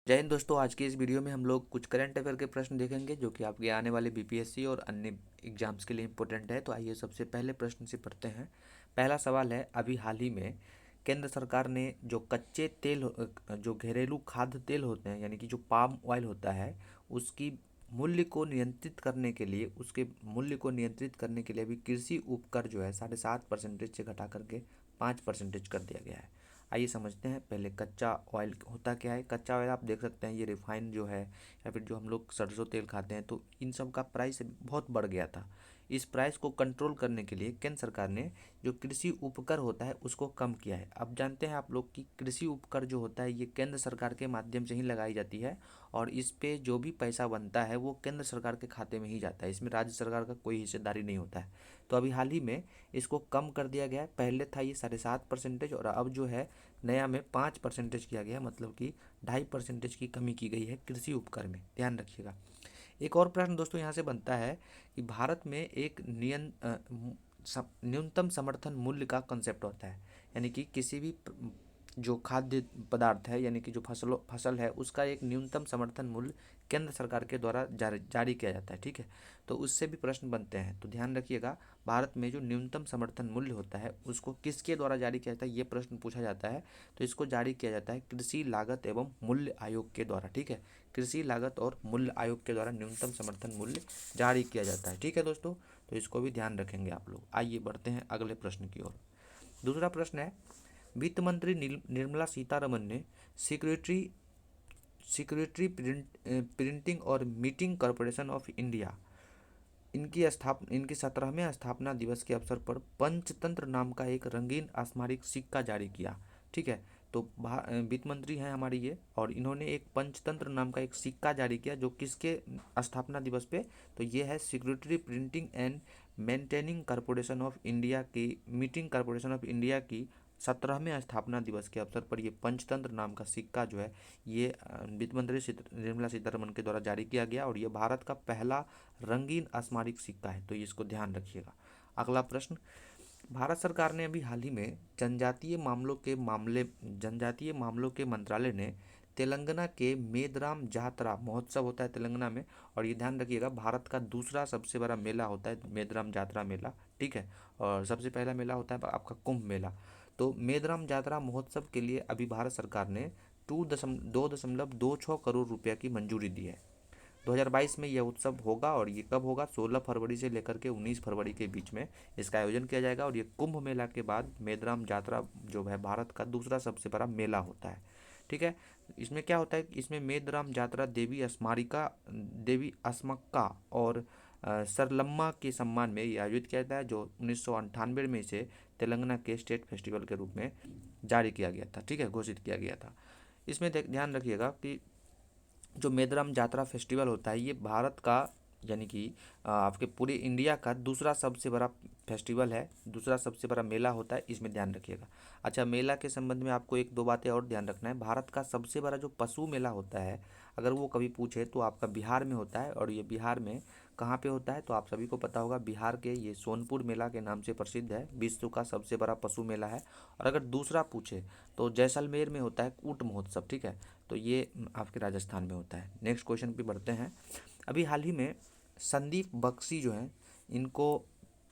जय हिंद दोस्तों। आज की इस वीडियो में हम लोग कुछ करंट अफेयर के प्रश्न देखेंगे जो कि आपके आने वाले बीपीएससी और अन्य एग्जाम्स के लिए इंपॉर्टेंट है। तो आइए सबसे पहले प्रश्न से पढ़ते हैं। पहला सवाल है, अभी हाल ही में केंद्र सरकार ने जो कच्चे तेल जो घरेलू खाद्य तेल होते हैं यानी कि जो पाम ऑयल होता है उसकी मूल्य को नियंत्रित करने के लिए अभी कृषि उपकर जो है 7.5% से घटा करके 5% कर दिया गया है। आइए समझते हैं। पहले कच्चा ऑयल होता क्या है। कच्चा ऑयल आप देख सकते हैं, ये रिफाइंड जो है या फिर जो हम लोग सरसों तेल खाते हैं, तो इन सब का प्राइस बहुत बढ़ गया था। इस प्राइस को कंट्रोल करने के लिए केंद्र सरकार ने जो कृषि उपकर होता है उसको कम किया है। अब जानते हैं आप लोग कि कृषि उपकर जो होता है ये केंद्र सरकार के माध्यम से ही लगाई जाती है और इस पे जो भी पैसा बनता है वो केंद्र सरकार के खाते में ही जाता है। इसमें राज्य सरकार का कोई हिस्सेदारी नहीं होता है। तो अभी हाल ही में इसको कम कर दिया गया है। पहले था ये 7.5% और अब जो है नया में 5% किया गया, मतलब कि 2.5% की कमी की गई है कृषि उपकर में। ध्यान रखिएगा। एक और प्रश्न दोस्तों यहाँ से बनता है कि भारत में एक न्यूनतम समर्थन मूल्य का कंसेप्ट होता है, यानी कि किसी भी जो खाद्य पदार्थ है यानी कि जो फसल है उसका एक न्यूनतम समर्थन मूल्य केंद्र सरकार के द्वारा जारी किया जाता है। ठीक है, तो उससे भी प्रश्न बनते हैं। तो ध्यान रखिएगा, भारत में जो न्यूनतम समर्थन मूल्य होता है उसको किसके द्वारा जारी किया जाता है, ये प्रश्न पूछा जाता है। तो इसको जारी किया जाता है कृषि लागत एवं मूल्य आयोग के द्वारा। ठीक है, कृषि लागत और मूल्य आयोग के द्वारा न्यूनतम समर्थन मूल्य जारी किया जाता है। ठीक है दोस्तों, तो इसको भी ध्यान रखेंगे आप लोग। आइए बढ़ते हैं अगले प्रश्न की ओर। दूसरा प्रश्न है, वित्त मंत्री निर्मला सीतारमन ने सिक्योरिटी प्रिंटिंग और मीटिंग कॉरपोरेशन ऑफ इंडिया इनकी 17वें स्थापना दिवस के अवसर पर पंचतंत्र नाम का एक रंगीन स्मारक सिक्का जारी किया। ठीक है, तो वित्त मंत्री हैं हमारी ये, और इन्होंने एक पंचतंत्र नाम का एक सिक्का जारी किया जो किसके स्थापना दिवस पे, तो ये है security printing and maintaining corporation of India की मीटिंग कॉरपोरेशन ऑफ इंडिया की 17वें स्थापना दिवस के अवसर पर ये पंचतंत्र नाम का सिक्का जो है ये वित्त मंत्री निर्मला सीतारमन के द्वारा जारी किया गया और ये भारत का पहला रंगीन स्मारक सिक्का है। तो इसको ध्यान रखिएगा। अगला प्रश्न, भारत सरकार ने अभी हाल ही में जनजातीय मामलों के मंत्रालय ने तेलंगाना के मेदराम जातरा महोत्सव होता है तेलंगाना में, और ये ध्यान रखिएगा भारत का दूसरा सबसे बड़ा मेला होता है मेदराम जातरा मेला। ठीक है, और सबसे पहला मेला होता है आपका कुंभ मेला। तो मेदराम जातरा महोत्सव के लिए अभी भारत सरकार ने 2.26 करोड़ रुपये की मंजूरी दी है। 2022 में यह उत्सव होगा और ये कब होगा, 16 फरवरी से लेकर के 19 फरवरी के बीच में इसका आयोजन किया जाएगा। और ये कुंभ मेला के बाद मेदराम जातरा जो है भारत का दूसरा सबसे बड़ा मेला होता है। ठीक है, इसमें क्या होता है, इसमें मेदराम जातरा देवी अस्मक्का और सरलम्मा के सम्मान में ये आयोजित किया जाता है, जो 1998 में इसे तेलंगाना के स्टेट फेस्टिवल के रूप में जारी किया गया था। ठीक है, घोषित किया गया था। इसमें ध्यान रखिएगा कि जो मेदराम जातरा फेस्टिवल होता है ये भारत का यानी कि आपके पूरे इंडिया का दूसरा सबसे बड़ा फेस्टिवल है, दूसरा सबसे बड़ा मेला होता है, इसमें ध्यान रखिएगा। अच्छा, मेला के संबंध में आपको एक दो बातें और ध्यान रखना है। भारत का सबसे बड़ा जो पशु मेला होता है, अगर वो कभी पूछे तो आपका बिहार में होता है। और ये बिहार में कहाँ पे होता है, तो आप सभी को पता होगा, बिहार के ये सोनपुर मेला के नाम से प्रसिद्ध है, विश्व का सबसे बड़ा पशु मेला है। और अगर दूसरा पूछे तो जैसलमेर में होता है ऊँट महोत्सव। ठीक है, तो ये आपके राजस्थान में होता है। नेक्स्ट क्वेश्चन पे बढ़ते हैं। अभी हाल ही में संदीप बख्शी जो हैं इनको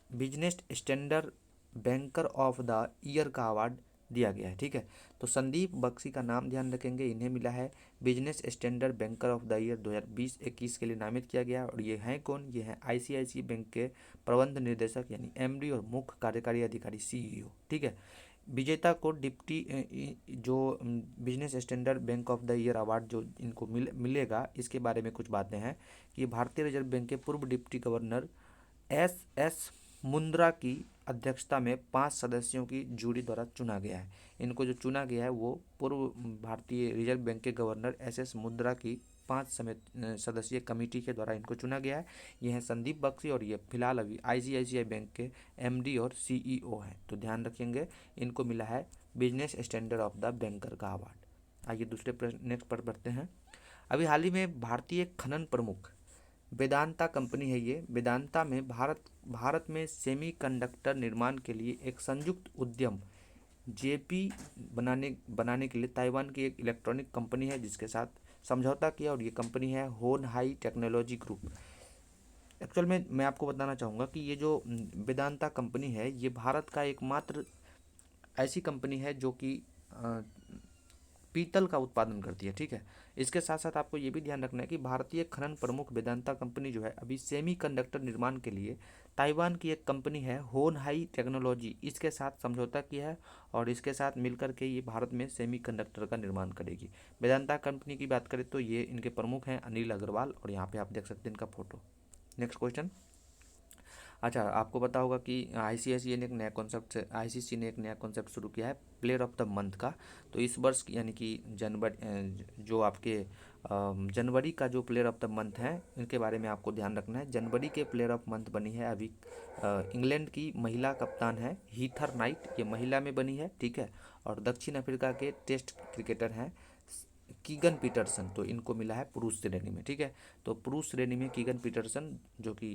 business standard banker of the year का अवार्ड दिया गया है। ठीक है, तो संदीप बख्शी का नाम ध्यान रखेंगे, इन्हें मिला है business standard banker of the year 2020-21 के लिए नामित किया गया। और ये हैं कौन, ये हैं आईसीआईसीआई बैंक के प्रबंध निदेशक यानी एमडी और मुख्य कार्यकारी अधिकारी सीईओ। ठीक है, विजेता को डिप्टी जो business standard bank of the year award जो इनको मिलेगा, इसके बारे में कुछ बातें हैं कि भारतीय रिजर्व बैंक के पूर्व डिप्टी गवर्नर एस मुंद्रा की अध्यक्षता में 5 सदस्यों की जूरी द्वारा चुना गया है। इनको जो चुना गया है वो पूर्व भारतीय रिजर्व बैंक के गवर्नर एस मुंद्रा की 5 सदस्यीय कमेटी के द्वारा इनको चुना गया है। ये हैं संदीप बख्शी और ये फिलहाल अभी आईसीआईसीआई बैंक के एमडी और सीईओ हैं। तो ध्यान रखेंगे, इनको मिला है business standard of the banker का अवार्ड। आइए दूसरे प्रश्न नेक्स्ट पर बढ़ते हैं। अभी हाल ही में भारतीय खनन प्रमुख वेदांता कंपनी है, ये वेदांता में भारत में सेमीकंडक्टर निर्माण के लिए एक संयुक्त उद्यम जेपी बनाने के लिए ताइवान की एक इलेक्ट्रॉनिक कंपनी है जिसके साथ समझौता किया और ये कंपनी है होन हाई टेक्नोलॉजी ग्रुप। एक्चुअल में मैं आपको बताना चाहूँगा कि ये जो वेदांता कंपनी है ये भारत का एकमात्र ऐसी कंपनी है जो कि पीतल का उत्पादन करती है, ठीक है। इसके साथ साथ आपको ये भी ध्यान रखना है कि भारतीय खनन प्रमुख वेदांता कंपनी जो है अभी सेमीकंडक्टर निर्माण के लिए ताइवान की एक कंपनी है होन हाई टेक्नोलॉजी, इसके साथ समझौता किया है और इसके साथ मिलकर के ये भारत में सेमीकंडक्टर का निर्माण करेगी। वेदांता कंपनी की बात करें तो ये इनके प्रमुख हैं अनिल अग्रवाल और यहाँ पे आप देख सकते हैं इनका फोटो। Next question. अच्छा, आपको पता होगा कि आईसीआईसीआई ने एक नया कॉन्सेप्ट आईसीसी ने एक नया कॉन्सेप्ट शुरू किया है प्लेयर ऑफ द मंथ का। तो इस वर्ष यानी कि जनवरी जो आपके जनवरी का जो प्लेयर ऑफ द मंथ है इनके बारे में आपको ध्यान रखना है। जनवरी के प्लेयर ऑफ मंथ बनी है अभी इंग्लैंड की महिला कप्तान है हीथर नाइट, ये महिला में बनी है, ठीक है। और दक्षिण अफ्रीका के टेस्ट क्रिकेटर हैं कीगन पीटरसन, तो इनको मिला है पुरुष श्रेणी में, ठीक है। तो पुरुष श्रेणी में कीगन पीटरसन जो कि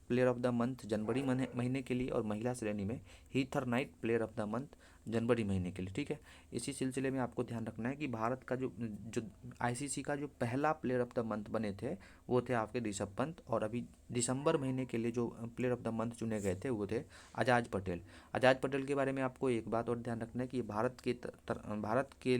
प्लेयर ऑफ द मंथ जनवरी महीने के लिए, और महिला श्रेणी में Heather Knight player of the month जनवरी महीने के लिए, ठीक है। इसी सिलसिले में आपको ध्यान रखना है कि भारत का जो जो आईसीसी का जो पहला प्लेयर ऑफ द मंथ बने थे वो थे आपके ऋषभ पंत, और अभी दिसंबर महीने के लिए जो प्लेयर ऑफ द मंथ चुने गए थे वो थे आजाद पटेल। आजाद पटेल के बारे में आपको एक बात और ध्यान रखना है कि भारत के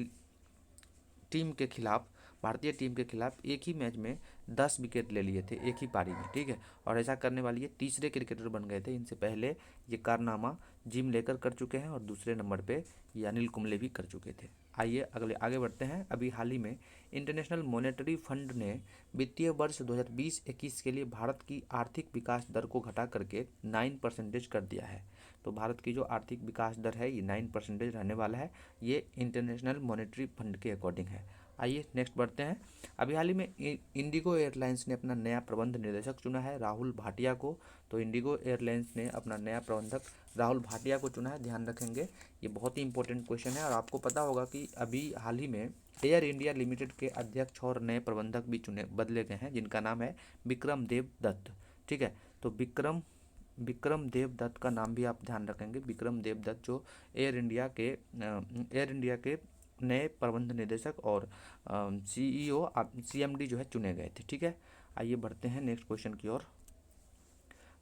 टीम के खिलाफ भारतीय टीम के खिलाफ एक ही मैच में 10 विकेट ले लिए थे एक ही पारी में, ठीक है। और ऐसा करने वाले ये तीसरे क्रिकेटर बन गए थे। इनसे पहले ये कारनामा जिम लेकर कर चुके हैं और दूसरे नंबर पे ये अनिल कुंबले भी कर चुके थे। आइए आगे बढ़ते हैं। अभी हाल ही में इंटरनेशनल मॉनेटरी फंड ने वित्तीय वर्ष 2020-21 के लिए भारत की आर्थिक विकास दर को घटा करके 9% कर दिया है। तो भारत की जो आर्थिक विकास दर है ये 9% रहने वाला है, ये इंटरनेशनल मॉनेटरी फंड के अकॉर्डिंग है। आइए नेक्स्ट बढ़ते हैं। अभी हाल ही में इंडिगो एयरलाइंस ने अपना नया प्रबंध निर्देशक चुना है राहुल भाटिया को। तो इंडिगो एयरलाइंस ने अपना नया प्रबंधक राहुल भाटिया को चुना है, ध्यान रखेंगे, ये बहुत ही इंपॉर्टेंट क्वेश्चन है। और आपको पता होगा कि अभी हाल ही में एयर इंडिया लिमिटेड के अध्यक्ष और नए प्रबंधक भी बदले गए हैं जिनका नाम है विक्रम देव दत्त, ठीक है। तो विक्रम देव दत्त का नाम भी आप ध्यान रखेंगे। विक्रम देव दत्त जो एयर इंडिया के नए प्रबंध निदेशक और सीईओ सीएमडी जो है चुने गए थे, ठीक है। आइए बढ़ते हैं नेक्स्ट क्वेश्चन की ओर।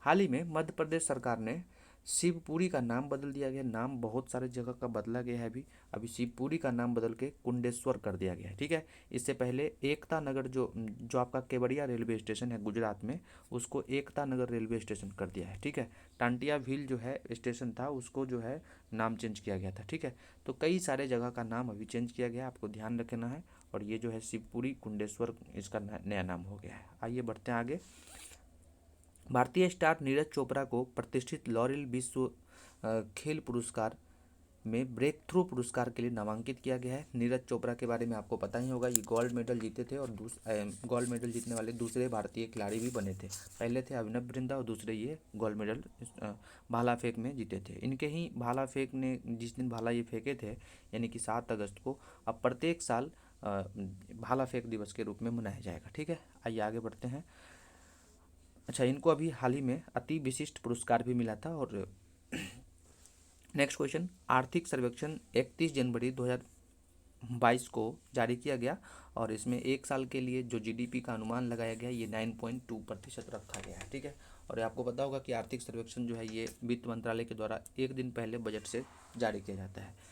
हाल ही में मध्य प्रदेश सरकार ने शिवपुरी का नाम बदल दिया गया। नाम बहुत सारे जगह का बदला गया है। अभी शिवपुरी का नाम बदल के कुंडेश्वर कर दिया गया है, ठीक है। इससे पहले एकता नगर जो आपका केवड़िया रेलवे स्टेशन है गुजरात में, उसको एकता नगर रेलवे स्टेशन कर दिया है, ठीक है। टांटिया व्हील जो है स्टेशन था उसको जो है नाम चेंज किया गया था, ठीक है। तो कई सारे जगह का नाम अभी चेंज किया गया है, आपको ध्यान रखना है। और ये जो है शिवपुरी कुंडेश्वर इसका नया नाम हो गया है। आइए बढ़ते हैं आगे। भारतीय स्टार नीरज चोपड़ा को प्रतिष्ठित लॉरेल विश्व खेल पुरस्कार में ब्रेक थ्रू पुरस्कार के लिए नामांकित किया गया है। नीरज चोपड़ा के बारे में आपको पता ही होगा, ये गोल्ड मेडल जीते थे और गोल्ड मेडल जीतने वाले दूसरे भारतीय खिलाड़ी भी बने थे। पहले थे अभिनव बिंद्रा और दूसरे ये गोल्ड मेडल भाला फेंक में जीते थे। इनके ही भाला फेंक ने जिस दिन भाला ये फेंके थे यानी कि 7 अगस्त को, अब प्रत्येक साल भाला फेंक दिवस के रूप में मनाया जाएगा, ठीक है। आइए आगे बढ़ते हैं। अच्छा, इनको अभी हाल ही में अति विशिष्ट पुरस्कार भी मिला था। और नेक्स्ट क्वेश्चन, आर्थिक सर्वेक्षण 31 जनवरी 2022 को जारी किया गया और इसमें एक साल के लिए जो जीडीपी का अनुमान लगाया गया ये 9.2% रखा गया है, ठीक है। और आपको पता होगा कि आर्थिक सर्वेक्षण जो है ये वित्त मंत्रालय के द्वारा एक दिन पहले बजट से जारी किया जाता है।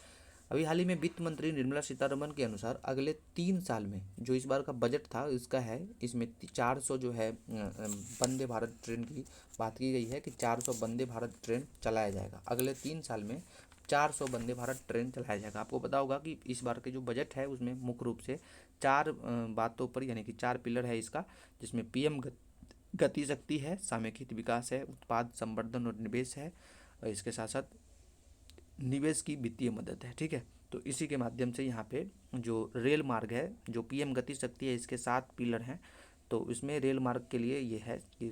अभी हाल ही में वित्त मंत्री निर्मला सीतारमण के अनुसार अगले 3 साल में जो इस बार का बजट था इसका है, इसमें 400 जो है वंदे भारत ट्रेन की बात की गई है कि 400 वंदे भारत ट्रेन चलाया जाएगा। अगले 3 साल में 400 वंदे भारत ट्रेन चलाया जाएगा। आपको पता होगा कि इस बार के जो बजट है उसमें मुख्य रूप से 4 बातों पर यानी कि 4 पिलर है इसका, जिसमें पीएम गति शक्ति है, सामूहिक विकास है, उत्पाद संवर्धन और निवेश है, और इसके साथ साथ निवेश की वित्तीय मदद है, ठीक है। तो इसी के माध्यम से यहाँ पे जो रेल मार्ग है, जो पीएम गति शक्ति है, इसके 7 पिलर हैं। तो इसमें रेल मार्ग के लिए ये है कि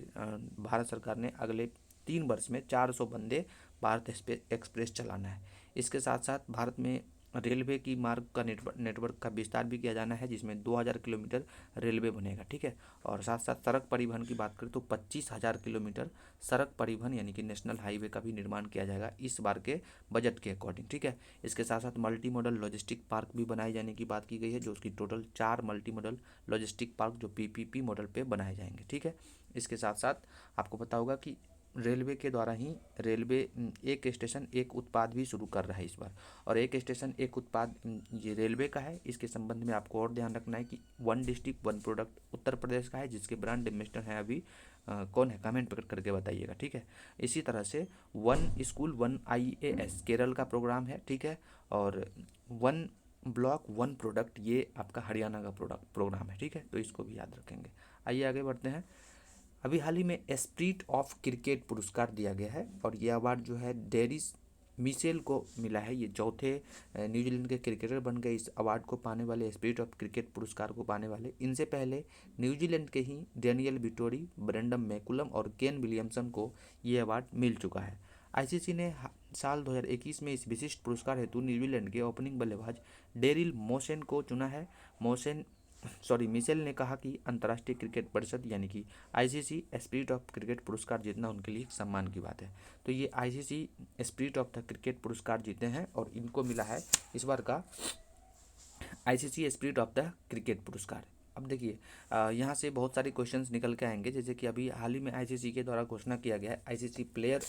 भारत सरकार ने अगले 3 वर्ष में 400 वंदे भारत एक्सप्रेस चलाना है। इसके साथ साथ भारत में रेलवे की मार्ग का नेटवर्क का विस्तार भी किया जाना है, जिसमें 2000 किलोमीटर रेलवे बनेगा, ठीक है। और साथ साथ सड़क परिवहन की बात करें तो 25,000 किलोमीटर सड़क परिवहन यानी कि नेशनल हाईवे का भी निर्माण किया जाएगा इस बार के बजट के अकॉर्डिंग, ठीक है। इसके साथ साथ मल्टी मॉडल लॉजिस्टिक पार्क भी बनाए जाने की बात की गई है, जो उसकी total 4 multi modal logistic park जो पीपीपी मॉडल पे बनाए जाएंगे, ठीक है। इसके साथ साथ आपको पता होगा कि रेलवे के द्वारा ही रेलवे एक स्टेशन एक उत्पाद भी शुरू कर रहा है इस बार। और एक स्टेशन एक उत्पाद ये रेलवे का है। इसके संबंध में आपको और ध्यान रखना है कि one district one product Uttar Pradesh का है, जिसके ब्रांड एम्बेसडर हैं अभी कौन है, कमेंट करके बताइएगा, ठीक है। इसी तरह से one school one IAS Kerala का प्रोग्राम है, ठीक है। और वन ब्लॉक वन प्रोडक्ट ये आपका हरियाणा का प्रोग्राम है, ठीक है। तो इसको भी याद रखेंगे। आइए आगे बढ़ते हैं। अभी हाल ही में एस्प्रिट ऑफ क्रिकेट पुरस्कार दिया गया है और ये अवार्ड जो है डेरिस मिशेल को मिला है। ये चौथे न्यूजीलैंड के क्रिकेटर बन गए इस अवार्ड को पाने वाले, एस्प्रिट ऑफ क्रिकेट पुरस्कार को पाने वाले। इनसे पहले न्यूजीलैंड के ही डैनियल विटोरी, ब्रेंडम मैकुलम और केन विलियमसन को ये अवार्ड मिल चुका है। ICC ने साल 2021 में इस विशिष्ट पुरस्कार हेतु न्यूजीलैंड के ओपनिंग बल्लेबाज डेरिल मोसेन को चुना है। मिशेल ने कहा कि अंतर्राष्ट्रीय क्रिकेट परिषद यानी कि ICC स्पिरिट ऑफ क्रिकेट पुरस्कार जीतना उनके लिए एक सम्मान की बात है। तो ये ICC spirit of the cricket पुरस्कार जीते हैं और इनको मिला है इस बार का ICC spirit of the cricket पुरस्कार। अब देखिए यहाँ से बहुत सारे क्वेश्चंस निकल के आएंगे, जैसे कि अभी हाल ही में ICC के द्वारा घोषणा किया गया है ICC प्लेयर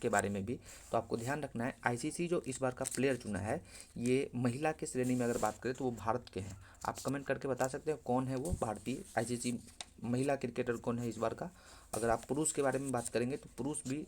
के बारे में भी। तो आपको ध्यान रखना है ICC जो इस बार का प्लेयर चुना है ये महिला के श्रेणी में अगर बात करें तो वो भारत के हैं। आप कमेंट करके बता सकते हैं कौन है वो भारतीय ICC महिला क्रिकेटर कौन है इस बार का। अगर आप पुरुष के बारे में बात करेंगे तो पुरुष भी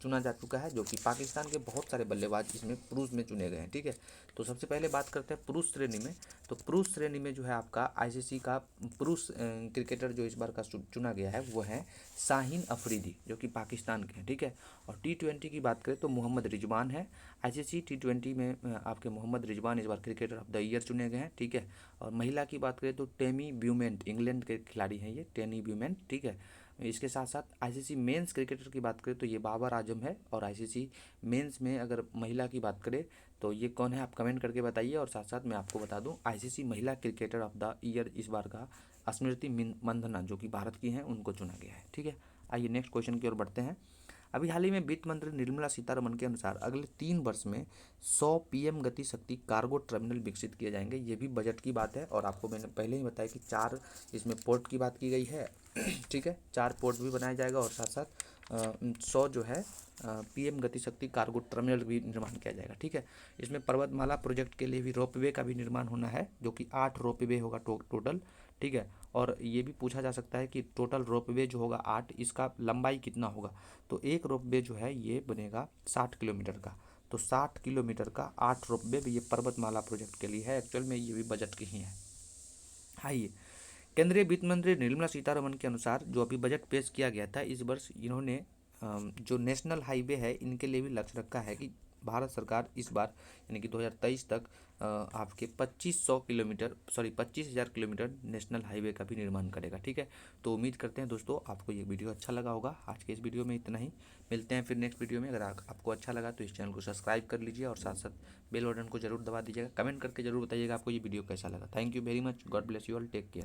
चुना जा चुका है, जो कि पाकिस्तान के बहुत सारे बल्लेबाज इसमें पुरुष में चुने गए हैं, ठीक है। तो सबसे पहले बात करते हैं पुरुष श्रेणी में। तो पुरुष श्रेणी में जो है आपका ICC का पुरुष क्रिकेटर जो इस बार का चुना गया है वो है शाहीन अफरीदी, जो कि पाकिस्तान के हैं, ठीक है। और T20 की बात करें तो मोहम्मद रिजवान है। ICC T20 में आपके मोहम्मद रिजवान इस बार क्रिकेटर ऑफ द ईयर चुने गए हैं, ठीक है। और महिला की बात करें तो टेमी ब्यूमेंट, इंग्लैंड के खिलाड़ी हैं ये टेनी ब्यूमेंट, ठीक है। इसके साथ साथ ICC मेंस क्रिकेटर की बात करें तो ये बाबर आजम है। और ICC मेंस में अगर महिला की बात करें तो ये कौन है आप कमेंट करके बताइए। और साथ साथ मैं आपको बता दूं ICC महिला क्रिकेटर ऑफ द ईयर इस बार का स्मृति मंधना जो कि भारत की हैं उनको चुना गया है, ठीक है। आइए नेक्स्ट क्वेश्चन की ओर बढ़ते हैं। अभी हाल ही में वित्त मंत्री निर्मला सीतारमण के अनुसार अगले 3 वर्ष में 100 PM गति शक्ति कार्गो टर्मिनल विकसित किए जाएंगे। ये भी बजट की बात है और आपको मैंने पहले ही बताया कि 4 इसमें पोर्ट की बात की गई है, ठीक है। 4 पोर्ट भी बनाया जाएगा और साथ साथ 100 जो है PM गति शक्ति कार्गो टर्मिनल भी निर्माण किया जाएगा, ठीक है। इसमें पर्वतमाला प्रोजेक्ट के लिए भी रोपवे का भी निर्माण होना है, जो कि 8 रोपवे होगा टोटल, ठीक है। और ये भी पूछा जा सकता है कि टोटल रोपवे जो होगा 8, इसका लंबाई कितना होगा। तो एक रोपवे जो है ये बनेगा 60 किलोमीटर का। तो 60 किलोमीटर का 8 रोपवे भी ये पर्वतमाला प्रोजेक्ट के लिए है। एक्चुअल में ये भी बजट की ही है। आइए, केंद्रीय वित्त मंत्री निर्मला सीतारमण के अनुसार जो अभी बजट पेश किया गया था इस वर्ष इन्होंने जो नेशनल हाईवे है इनके लिए भी लक्ष्य रखा है कि भारत सरकार इस बार यानी कि 2023 तक आपके 25,000 किलोमीटर नेशनल हाईवे का भी निर्माण करेगा, ठीक है। तो उम्मीद करते हैं दोस्तों आपको ये वीडियो अच्छा लगा होगा। आज के इस वीडियो में इतना ही, मिलते हैं फिर नेक्स्ट वीडियो में। अगर आपको अच्छा लगा तो इस चैनल को सब्सक्राइब कर लीजिए और साथ साथ बेल बटन को जरूर दबा दीजिएगा। कमेंट करके जरूर बताइएगा आपको ये वीडियो कैसा लगा। Thank you very much, God bless you all, take care.